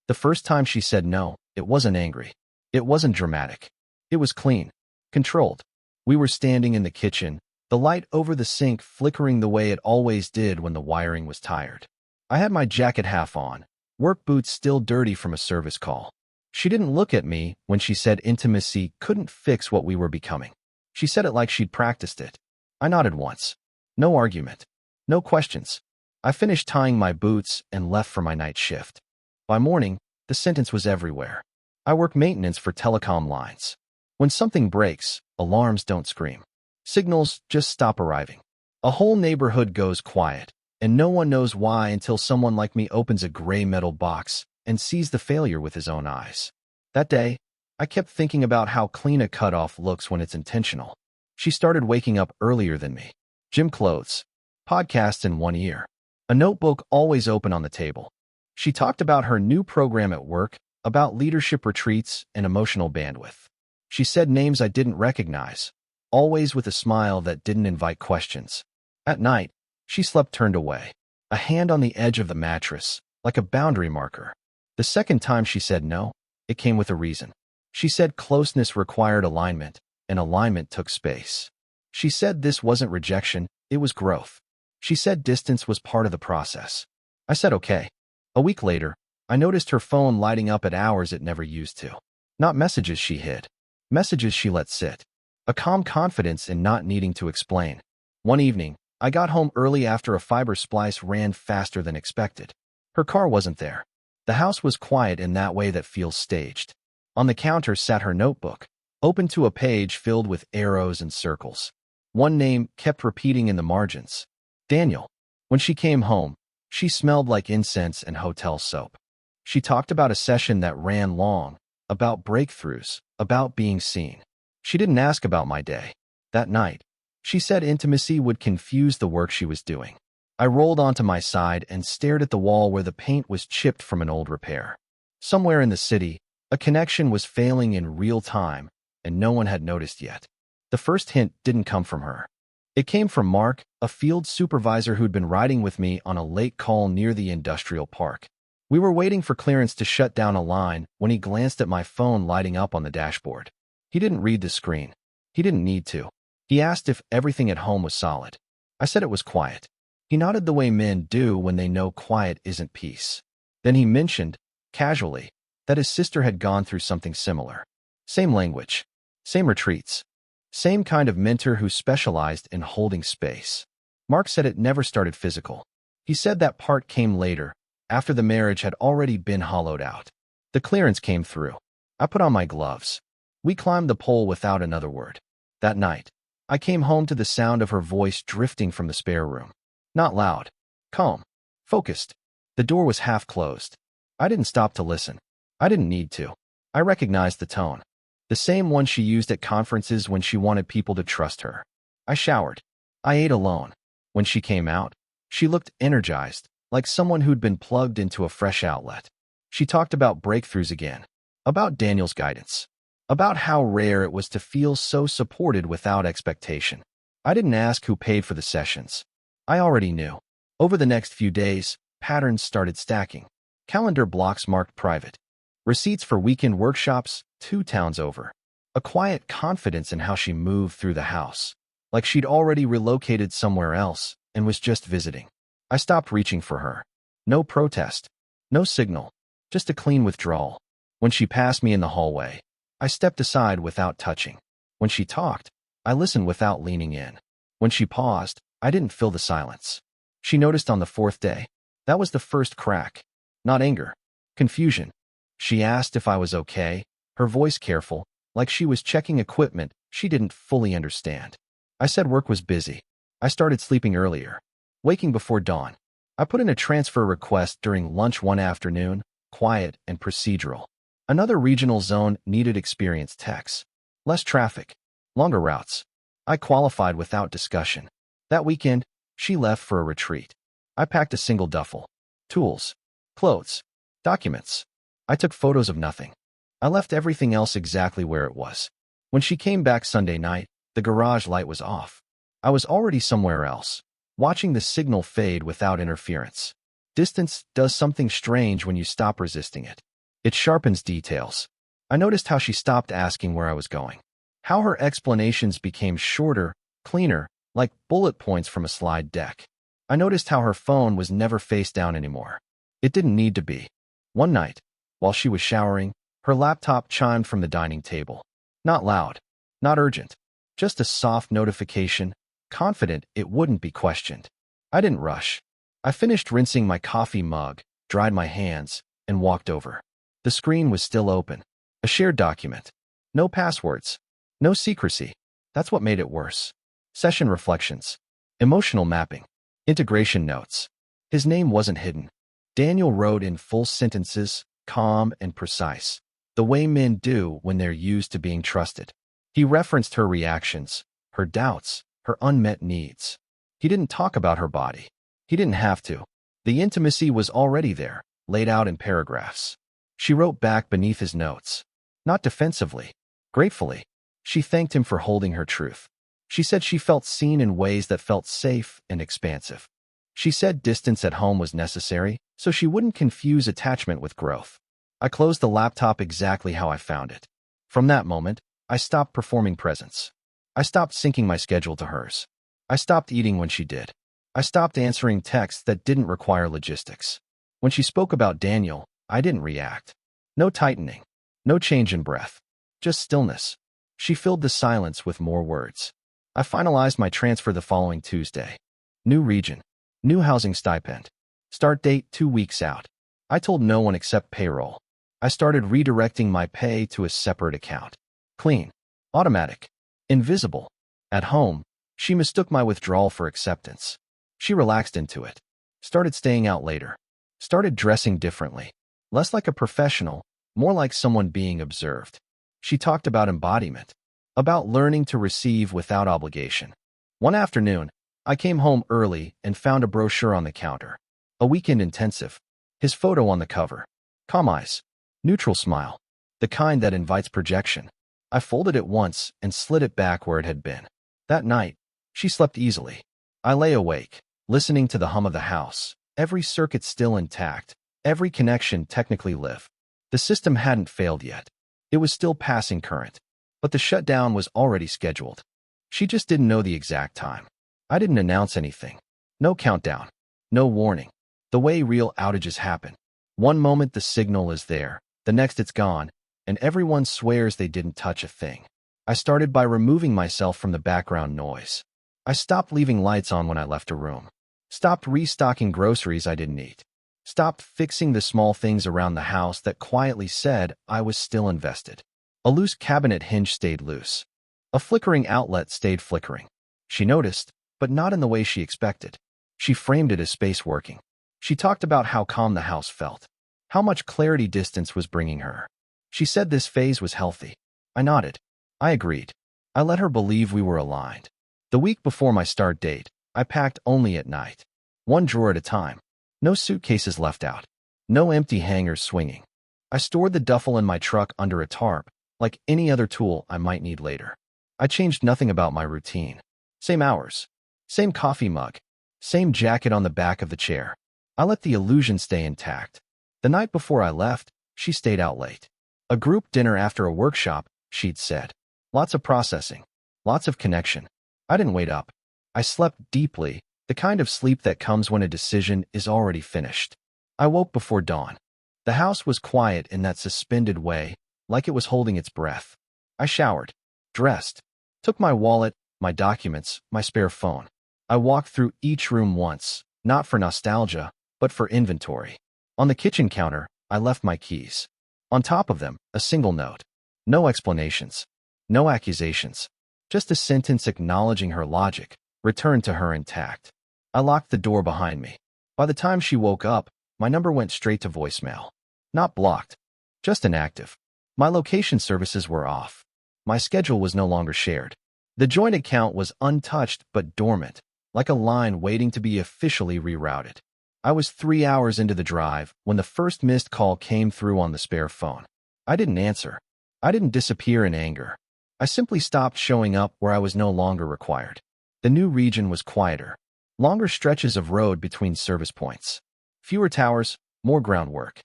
The first time she said no, it wasn't angry. It wasn't dramatic. It was clean, controlled. We were standing in the kitchen, the light over the sink flickering the way it always did when the wiring was tired. I had my jacket half on, work boots still dirty from a service call. She didn't look at me when she said intimacy couldn't fix what we were becoming. She said it like she'd practiced it. I nodded once. No argument. No questions. I finished tying my boots and left for my night shift. By morning, the sentence was everywhere. I work maintenance for telecom lines. When something breaks, alarms don't scream. Signals just stop arriving. A whole neighborhood goes quiet, and no one knows why until someone like me opens a gray metal box and sees the failure with his own eyes. That day, I kept thinking about how clean a cutoff looks when it's intentional. She started waking up earlier than me. Gym clothes, podcasts in one ear, a notebook always open on the table. She talked about her new program at work, about leadership retreats and emotional bandwidth. She said names I didn't recognize, always with a smile that didn't invite questions. At night, she slept turned away, a hand on the edge of the mattress, like a boundary marker. The second time she said no, it came with a reason. She said closeness required alignment, and alignment took space. She said this wasn't rejection, it was growth. She said distance was part of the process. I said okay. A week later, I noticed her phone lighting up at hours it never used to. Not messages she hid. Messages she let sit. A calm confidence in not needing to explain. One evening, I got home early after a fiber splice ran faster than expected. Her car wasn't there. The house was quiet in that way that feels staged. On the counter sat her notebook, open to a page filled with arrows and circles. One name kept repeating in the margins. Daniel. When she came home, she smelled like incense and hotel soap. She talked about a session that ran long, about breakthroughs, about being seen. She didn't ask about my day. That night, she said intimacy would confuse the work she was doing. I rolled onto my side and stared at the wall where the paint was chipped from an old repair. Somewhere in the city, a connection was failing in real time, and no one had noticed yet. The first hint didn't come from her. It came from Mark, a field supervisor who'd been riding with me on a late call near the industrial park. We were waiting for clearance to shut down a line when he glanced at my phone lighting up on the dashboard. He didn't read the screen. He didn't need to. He asked if everything at home was solid. I said it was quiet. He nodded the way men do when they know quiet isn't peace. Then he mentioned, casually, that his sister had gone through something similar. Same language, same retreats, same kind of mentor who specialized in holding space. Mark said it never started physical. He said that part came later, after the marriage had already been hollowed out. The clearance came through. I put on my gloves. We climbed the pole without another word. That night, I came home to the sound of her voice drifting from the spare room. Not loud. Calm. Focused. The door was half closed. I didn't stop to listen. I didn't need to. I recognized the tone. The same one she used at conferences when she wanted people to trust her. I showered. I ate alone. When she came out, she looked energized, like someone who'd been plugged into a fresh outlet. She talked about breakthroughs again. About Daniel's guidance. About how rare it was to feel so supported without expectation. I didn't ask who paid for the sessions. I already knew. Over the next few days, patterns started stacking. Calendar blocks marked private. Receipts for weekend workshops, 2 towns over. A quiet confidence in how she moved through the house. Like she'd already relocated somewhere else and was just visiting. I stopped reaching for her. No protest. No signal. Just a clean withdrawal. When she passed me in the hallway, I stepped aside without touching. When she talked, I listened without leaning in. When she paused, I didn't fill the silence. She noticed on the 4th day. That was the first crack. Not anger. Confusion. She asked if I was okay, her voice careful, like she was checking equipment she didn't fully understand. I said work was busy. I started sleeping earlier. Waking before dawn. I put in a transfer request during lunch one afternoon, quiet and procedural. Another regional zone needed experienced techs. Less traffic. Longer routes. I qualified without discussion. That weekend, she left for a retreat. I packed a single duffel. Tools. Clothes. Documents. I took photos of nothing. I left everything else exactly where it was. When she came back Sunday night, the garage light was off. I was already somewhere else, watching the signal fade without interference. Distance does something strange when you stop resisting it. It sharpens details. I noticed how she stopped asking where I was going. How her explanations became shorter, cleaner, like bullet points from a slide deck. I noticed how her phone was never face down anymore. It didn't need to be. One night, while she was showering, her laptop chimed from the dining table. Not loud, not urgent, just a soft notification, confident it wouldn't be questioned. I didn't rush. I finished rinsing my coffee mug, dried my hands, and walked over. The screen was still open. A shared document. No passwords. No secrecy. That's what made it worse. Session reflections. Emotional mapping. Integration notes. His name wasn't hidden. Daniel wrote in full sentences, calm and precise, the way men do when they're used to being trusted. He referenced her reactions, her doubts, her unmet needs. He didn't talk about her body. He didn't have to. The intimacy was already there, laid out in paragraphs. She wrote back beneath his notes. Not defensively, gratefully. She thanked him for holding her truth. She said she felt seen in ways that felt safe and expansive. She said distance at home was necessary, so she wouldn't confuse attachment with growth. I closed the laptop exactly how I found it. From that moment, I stopped performing presence. I stopped syncing my schedule to hers. I stopped eating when she did. I stopped answering texts that didn't require logistics. When she spoke about Daniel, I didn't react. No tightening. No change in breath. Just stillness. She filled the silence with more words. I finalized my transfer the following Tuesday. New region. New housing stipend. Start date 2 weeks out. I told no one except payroll. I started redirecting my pay to a separate account. Clean. Automatic. Invisible. At home, she mistook my withdrawal for acceptance. She relaxed into it. Started staying out later. Started dressing differently. Less like a professional, more like someone being observed. She talked about embodiment. About learning to receive without obligation. One afternoon, I came home early and found a brochure on the counter. A weekend intensive. His photo on the cover. Calm eyes. Neutral smile. The kind that invites projection. I folded it once and slid it back where it had been. That night, she slept easily. I lay awake, listening to the hum of the house, every circuit still intact, every connection technically live. The system hadn't failed yet. It was still passing current. But the shutdown was already scheduled. She just didn't know the exact time. I didn't announce anything. No countdown. No warning. The way real outages happen. One moment the signal is there, the next it's gone, and everyone swears they didn't touch a thing. I started by removing myself from the background noise. I stopped leaving lights on when I left a room. Stopped restocking groceries I didn't eat. Stopped fixing the small things around the house that quietly said I was still invested. A loose cabinet hinge stayed loose. A flickering outlet stayed flickering. She noticed, but not in the way she expected. She framed it as space working. She talked about how calm the house felt, how much clarity distance was bringing her. She said this phase was healthy. I nodded. I agreed. I let her believe we were aligned. The week before my start date, I packed only at night. One drawer at a time. No suitcases left out. No empty hangers swinging. I stored the duffel in my truck under a tarp, like any other tool I might need later. I changed nothing about my routine. Same hours. Same coffee mug. Same jacket on the back of the chair. I let the illusion stay intact. The night before I left, she stayed out late. A group dinner after a workshop, she'd said. Lots of processing. Lots of connection. I didn't wait up. I slept deeply, the kind of sleep that comes when a decision is already finished. I woke before dawn. The house was quiet in that suspended way, like it was holding its breath. I showered, dressed, took my wallet, my documents, my spare phone. I walked through each room once, not for nostalgia, but for inventory. On the kitchen counter, I left my keys. On top of them, a single note. No explanations. No accusations. Just a sentence acknowledging her logic, returned to her intact. I locked the door behind me. By the time she woke up, my number went straight to voicemail. Not blocked. Just inactive. My location services were off. My schedule was no longer shared. The joint account was untouched but dormant, like a line waiting to be officially rerouted. I was 3 hours into the drive when the first missed call came through on the spare phone. I didn't answer. I didn't disappear in anger. I simply stopped showing up where I was no longer required. The new region was quieter. Longer stretches of road between service points. Fewer towers, more groundwork.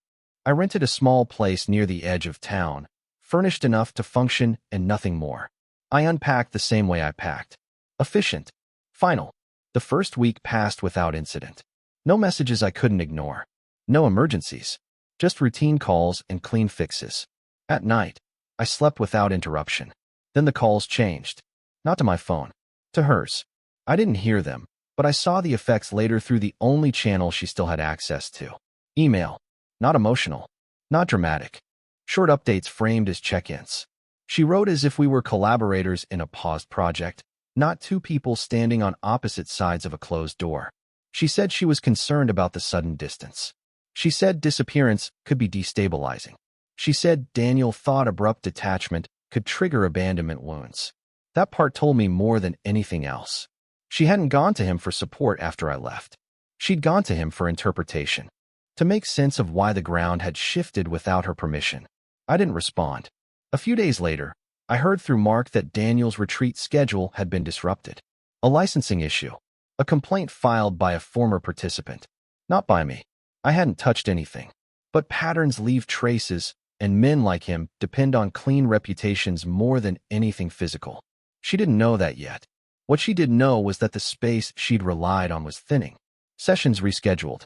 I rented a small place near the edge of town, furnished enough to function and nothing more. I unpacked the same way I packed. Efficient. Final. The first week passed without incident. No messages I couldn't ignore. No emergencies. Just routine calls and clean fixes. At night, I slept without interruption. Then the calls changed. Not to my phone. To hers. I didn't hear them, but I saw the effects later through the only channel she still had access to. Email. Not emotional. Not dramatic. Short updates framed as check-ins. She wrote as if we were collaborators in a paused project, not two people standing on opposite sides of a closed door. She said she was concerned about the sudden distance. She said disappearance could be destabilizing. She said Daniel thought abrupt detachment could trigger abandonment wounds. That part told me more than anything else. She hadn't gone to him for support after I left. She'd gone to him for interpretation, to make sense of why the ground had shifted without her permission. I didn't respond. A few days later, I heard through Mark that Daniel's retreat schedule had been disrupted. A licensing issue. A complaint filed by a former participant. Not by me. I hadn't touched anything. But patterns leave traces, and men like him depend on clean reputations more than anything physical. She didn't know that yet. What she did know was that the space she'd relied on was thinning. Sessions rescheduled.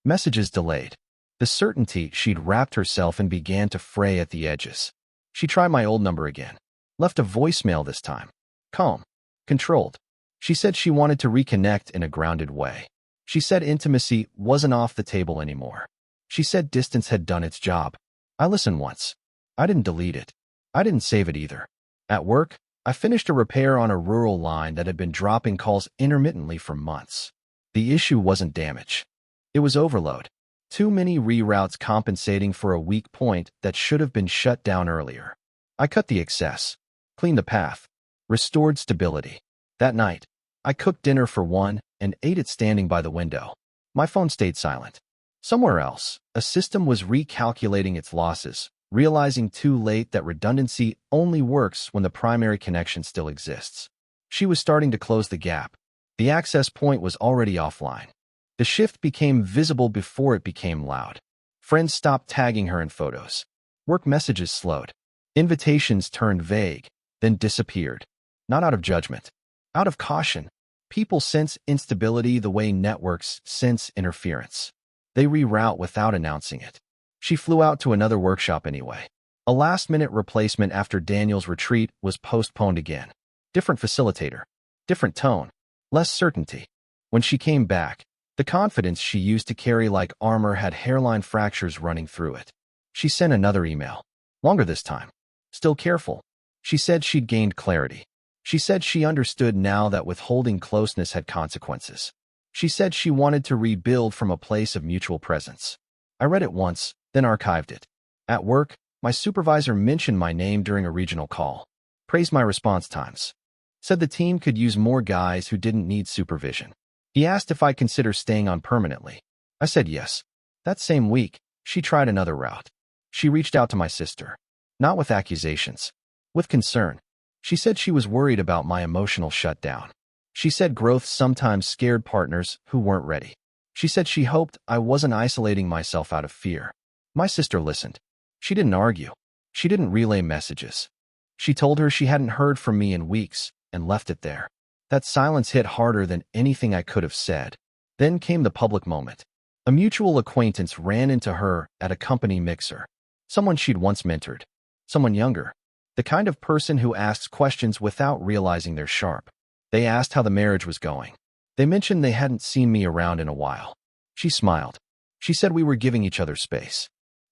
Messages delayed. The certainty she'd wrapped herself in began to fray at the edges. She tried my old number again. Left a voicemail this time. Calm. Controlled. She said she wanted to reconnect in a grounded way. She said intimacy wasn't off the table anymore. She said distance had done its job. I listened once. I didn't delete it. I didn't save it either. At work, I finished a repair on a rural line that had been dropping calls intermittently for months. The issue wasn't damage. It was overload. Too many reroutes compensating for a weak point that should have been shut down earlier. I cut the excess, cleaned the path, restored stability. That night, I cooked dinner for one and ate it standing by the window. My phone stayed silent. Somewhere else, a system was recalculating its losses, realizing too late that redundancy only works when the primary connection still exists. She was starting to close the gap. The access point was already offline. The shift became visible before it became loud. Friends stopped tagging her in photos. Work messages slowed. Invitations turned vague, then disappeared. Not out of judgment. Out of caution. People sense instability the way networks sense interference. They reroute without announcing it. She flew out to another workshop anyway. A last-minute replacement after Daniel's retreat was postponed again. Different facilitator. Different tone. Less certainty. When she came back, the confidence she used to carry like armor had hairline fractures running through it. She sent another email. Longer this time. Still careful. She said she'd gained clarity. She said she understood now that withholding closeness had consequences. She said she wanted to rebuild from a place of mutual presence. I read it once, then archived it. At work, my supervisor mentioned my name during a regional call. Praised my response times. Said the team could use more guys who didn't need supervision. He asked if I'd consider staying on permanently. I said yes. That same week, she tried another route. She reached out to my sister. Not with accusations. With concern. She said she was worried about my emotional shutdown. She said growth sometimes scared partners who weren't ready. She said she hoped I wasn't isolating myself out of fear. My sister listened. She didn't argue. She didn't relay messages. She told her she hadn't heard from me in weeks and left it there. That silence hit harder than anything I could have said. Then came the public moment. A mutual acquaintance ran into her at a company mixer. Someone she'd once mentored. Someone younger. The kind of person who asks questions without realizing they're sharp. They asked how the marriage was going. They mentioned they hadn't seen me around in a while. She smiled. She said we were giving each other space.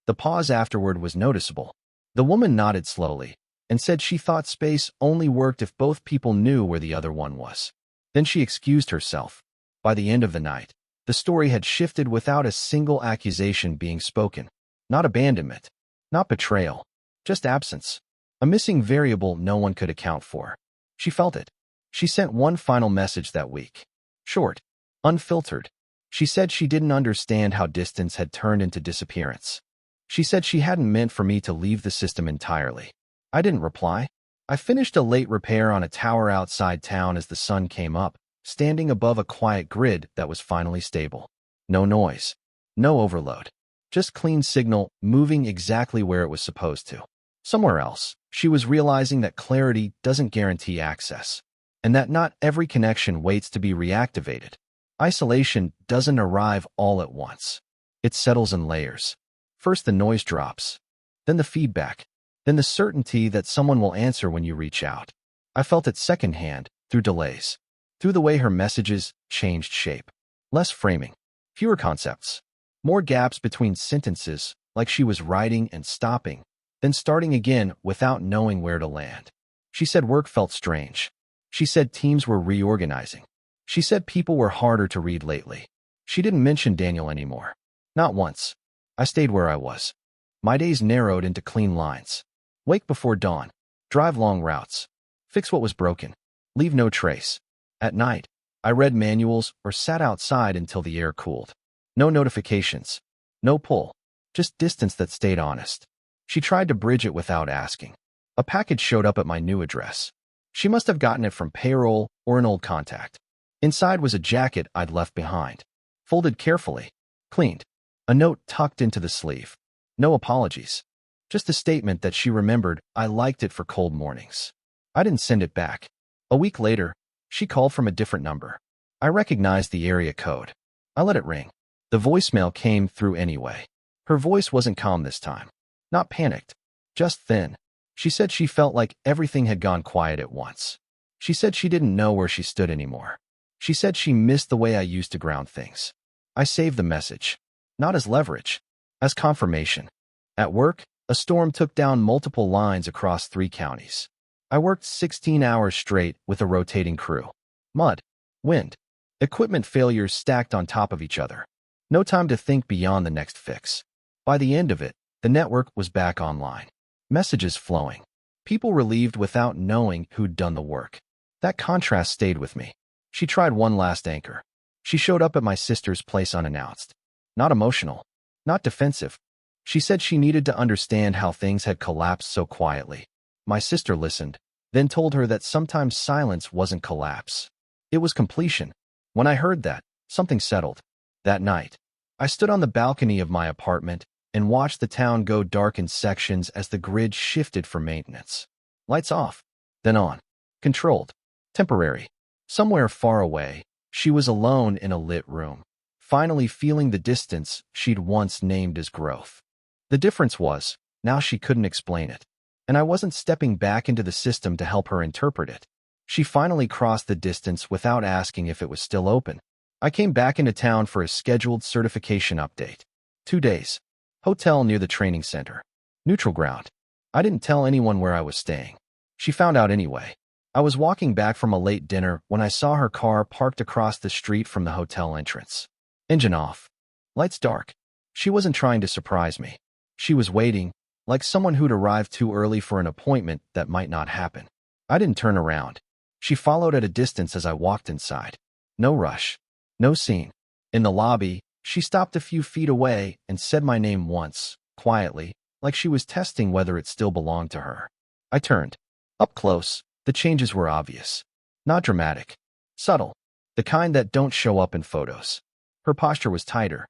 The pause afterward was noticeable. The woman nodded slowly and said she thought space only worked if both people knew where the other one was. Then she excused herself. By the end of the night, the story had shifted without a single accusation being spoken. Not abandonment. Not betrayal. Just absence. A missing variable no one could account for. She felt it. She sent one final message that week. Short. Unfiltered. She said she didn't understand how distance had turned into disappearance. She said she hadn't meant for me to leave the system entirely. I didn't reply. I finished a late repair on a tower outside town as the sun came up, standing above a quiet grid that was finally stable. No noise. No overload. Just clean signal moving exactly where it was supposed to. Somewhere else, she was realizing that clarity doesn't guarantee access, and that not every connection waits to be reactivated. Isolation doesn't arrive all at once. It settles in layers. First the noise drops, then the feedback, then the certainty that someone will answer when you reach out. I felt it secondhand, through delays, through the way her messages changed shape. Less framing, fewer concepts, more gaps between sentences, like she was writing and stopping, then starting again without knowing where to land. She said work felt strange. She said teams were reorganizing. She said people were harder to read lately. She didn't mention Daniel anymore. Not once. I stayed where I was. My days narrowed into clean lines. Wake before dawn. Drive long routes. Fix what was broken. Leave no trace. At night, I read manuals or sat outside until the air cooled. No notifications. No pull. Just distance that stayed honest. She tried to bridge it without asking. A package showed up at my new address. She must have gotten it from payroll or an old contact. Inside was a jacket I'd left behind. Folded carefully. Cleaned. A note tucked into the sleeve. No apologies. Just a statement that she remembered I liked it for cold mornings. I didn't send it back. A week later, she called from a different number. I recognized the area code. I let it ring. The voicemail came through anyway. Her voice wasn't calm this time. Not panicked. Just thin. She said she felt like everything had gone quiet at once. She said she didn't know where she stood anymore. She said she missed the way I used to ground things. I saved the message. Not as leverage. As confirmation. At work, a storm took down multiple lines across 3 counties. I worked 16 hours straight with a rotating crew. Mud. Wind. Equipment failures stacked on top of each other. No time to think beyond the next fix. By the end of it, the network was back online. Messages flowing. People relieved without knowing who'd done the work. That contrast stayed with me. She tried one last anchor. She showed up at my sister's place unannounced. Not emotional. Not defensive. She said she needed to understand how things had collapsed so quietly. My sister listened, then told her that sometimes silence wasn't collapse. It was completion. When I heard that, something settled. That night, I stood on the balcony of my apartment and watched the town go dark in sections as the grid shifted for maintenance. Lights off, then on. Controlled. Temporary. Somewhere far away, she was alone in a lit room, finally feeling the distance she'd once named as growth. The difference was, now she couldn't explain it, and I wasn't stepping back into the system to help her interpret it. She finally crossed the distance without asking if it was still open. I came back into town for a scheduled certification update. 2 days. Hotel near the training center. Neutral ground. I didn't tell anyone where I was staying. She found out anyway. I was walking back from a late dinner when I saw her car parked across the street from the hotel entrance. Engine off. Lights dark. She wasn't trying to surprise me. She was waiting, like someone who'd arrived too early for an appointment that might not happen. I didn't turn around. She followed at a distance as I walked inside. No rush. No scene. In the lobby, she stopped a few feet away and said my name once, quietly, like she was testing whether it still belonged to her. I turned. Up close, the changes were obvious. Not dramatic. Subtle. The kind that don't show up in photos. Her posture was tighter.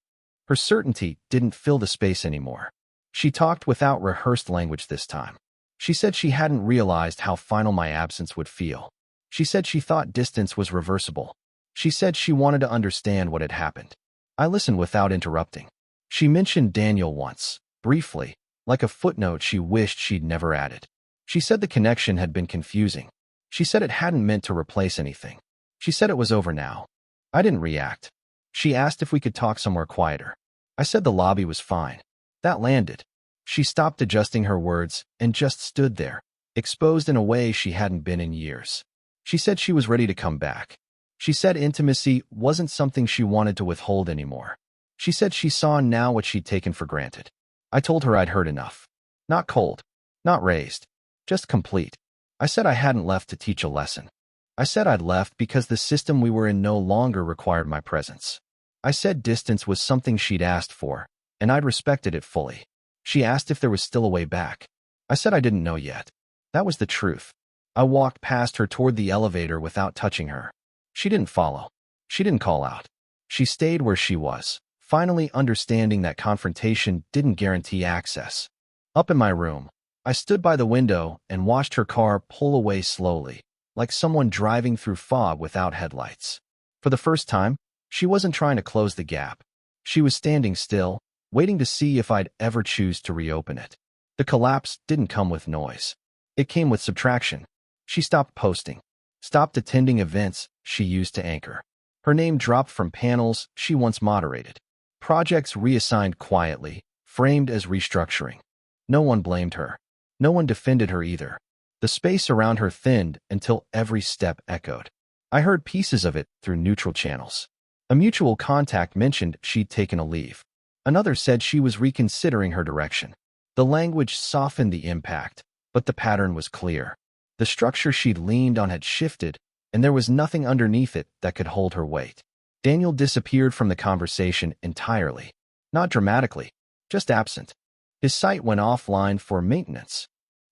Her certainty didn't fill the space anymore. She talked without rehearsed language this time. She said she hadn't realized how final my absence would feel. She said she thought distance was reversible. She said she wanted to understand what had happened. I listened without interrupting. She mentioned Daniel once, briefly, like a footnote she wished she'd never added. She said the connection had been confusing. She said it hadn't meant to replace anything. She said it was over now. I didn't react. She asked if we could talk somewhere quieter. I said the lobby was fine. That landed. She stopped adjusting her words and just stood there, exposed in a way she hadn't been in years. She said she was ready to come back. She said intimacy wasn't something she wanted to withhold anymore. She said she saw now what she'd taken for granted. I told her I'd heard enough. Not cold. Not raised. Just complete. I said I hadn't left to teach a lesson. I said I'd left because the system we were in no longer required my presence. I said distance was something she'd asked for, and I'd respected it fully. She asked if there was still a way back. I said I didn't know yet. That was the truth. I walked past her toward the elevator without touching her. She didn't follow. She didn't call out. She stayed where she was, finally understanding that confrontation didn't guarantee access. Up in my room, I stood by the window and watched her car pull away slowly, like someone driving through fog without headlights. For the first time, she wasn't trying to close the gap. She was standing still, waiting to see if I'd ever choose to reopen it. The collapse didn't come with noise. It came with subtraction. She stopped posting, stopped attending events she used to anchor. Her name dropped from panels she once moderated. Projects reassigned quietly, framed as restructuring. No one blamed her. No one defended her either. The space around her thinned until every step echoed. I heard pieces of it through neutral channels. A mutual contact mentioned she'd taken a leave. Another said she was reconsidering her direction. The language softened the impact, but the pattern was clear. The structure she'd leaned on had shifted, and there was nothing underneath it that could hold her weight. Daniel disappeared from the conversation entirely. Not dramatically, just absent. His site went offline for maintenance.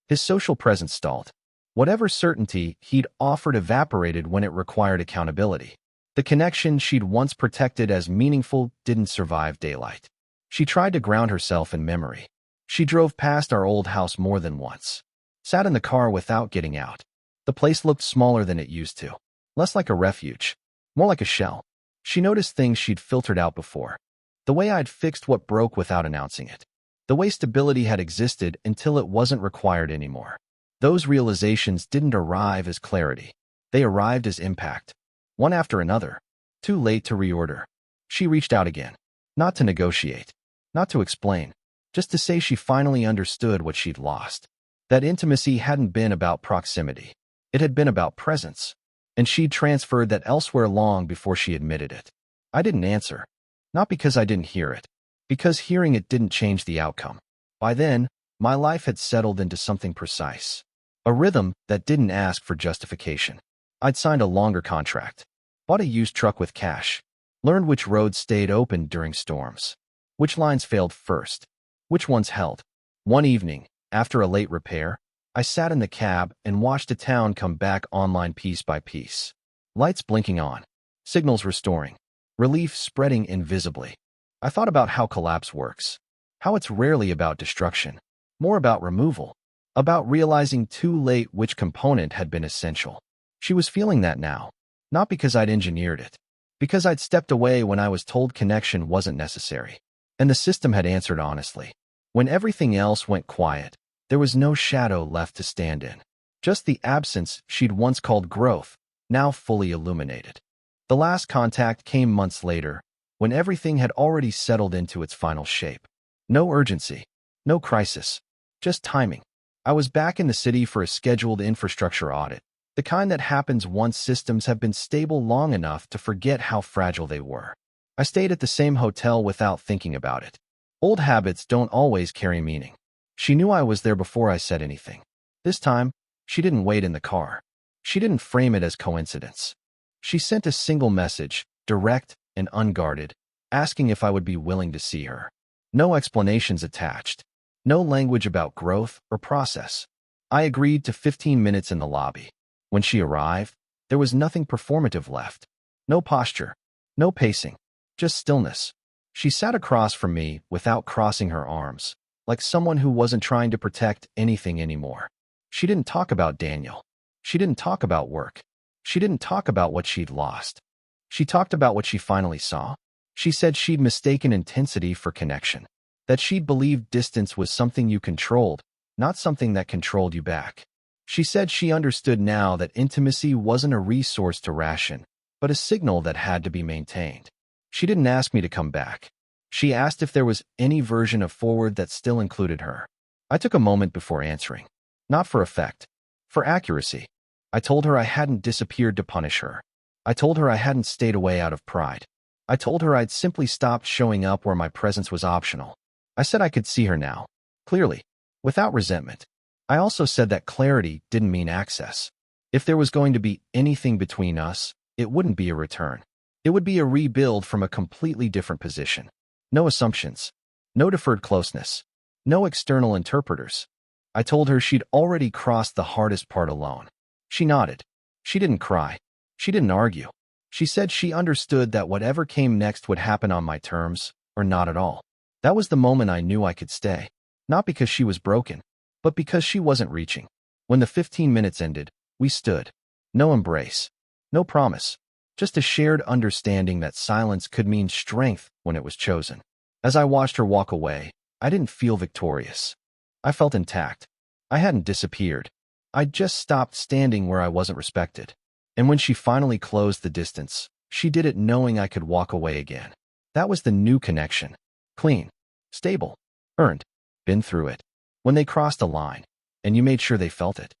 His social presence stalled. Whatever certainty he'd offered evaporated when it required accountability. The connection she'd once protected as meaningful didn't survive daylight. She tried to ground herself in memory. She drove past our old house more than once. Sat in the car without getting out. The place looked smaller than it used to. Less like a refuge. More like a shell. She noticed things she'd filtered out before. The way I'd fixed what broke without announcing it. The way stability had existed until it wasn't required anymore. Those realizations didn't arrive as clarity. They arrived as impact. One after another. Too late to reorder. She reached out again. Not to negotiate. Not to explain. Just to say she finally understood what she'd lost. That intimacy hadn't been about proximity. It had been about presence. And she'd transferred that elsewhere long before she admitted it. I didn't answer. Not because I didn't hear it. Because hearing it didn't change the outcome. By then, my life had settled into something precise. A rhythm that didn't ask for justification. I'd signed a longer contract. Bought a used truck with cash. Learned which roads stayed open during storms. Which lines failed first. Which ones held. One evening, after a late repair, I sat in the cab and watched the town come back online piece by piece. Lights blinking on. Signals restoring. Relief spreading invisibly. I thought about how collapse works. How it's rarely about destruction. More about removal. About realizing too late which component had been essential. She was feeling that now. Not because I'd engineered it. Because I'd stepped away when I was told connection wasn't necessary. And the system had answered honestly. When everything else went quiet, there was no shadow left to stand in. Just the absence she'd once called growth, now fully illuminated. The last contact came months later, when everything had already settled into its final shape. No urgency. No crisis. Just timing. I was back in the city for a scheduled infrastructure audit. The kind that happens once systems have been stable long enough to forget how fragile they were. I stayed at the same hotel without thinking about it. Old habits don't always carry meaning. She knew I was there before I said anything. This time, she didn't wait in the car. She didn't frame it as coincidence. She sent a single message, direct and unguarded, asking if I would be willing to see her. No explanations attached. No language about growth or process. I agreed to 15 minutes in the lobby. When she arrived, there was nothing performative left. No posture. No pacing. Just stillness. She sat across from me without crossing her arms, like someone who wasn't trying to protect anything anymore. She didn't talk about Daniel. She didn't talk about work. She didn't talk about what she'd lost. She talked about what she finally saw. She said she'd mistaken intensity for connection. That she'd believed distance was something you controlled, not something that controlled you back. She said she understood now that intimacy wasn't a resource to ration, but a signal that had to be maintained. She didn't ask me to come back. She asked if there was any version of forward that still included her. I took a moment before answering. Not for effect. For accuracy. I told her I hadn't disappeared to punish her. I told her I hadn't stayed away out of pride. I told her I'd simply stopped showing up where my presence was optional. I said I could see her now. Clearly. Without resentment. I also said that clarity didn't mean access. If there was going to be anything between us, it wouldn't be a return. It would be a rebuild from a completely different position. No assumptions. No deferred closeness. No external interpreters. I told her she'd already crossed the hardest part alone. She nodded. She didn't cry. She didn't argue. She said she understood that whatever came next would happen on my terms, or not at all. That was the moment I knew I could stay. Not because she was broken, but because she wasn't reaching. When the 15 minutes ended, we stood. No embrace. No promise. Just a shared understanding that silence could mean strength when it was chosen. As I watched her walk away, I didn't feel victorious. I felt intact. I hadn't disappeared. I'd just stopped standing where I wasn't respected. And when she finally closed the distance, she did it knowing I could walk away again. That was the new connection. Clean. Stable. Earned. Been through it. When they crossed a line, and you made sure they felt it.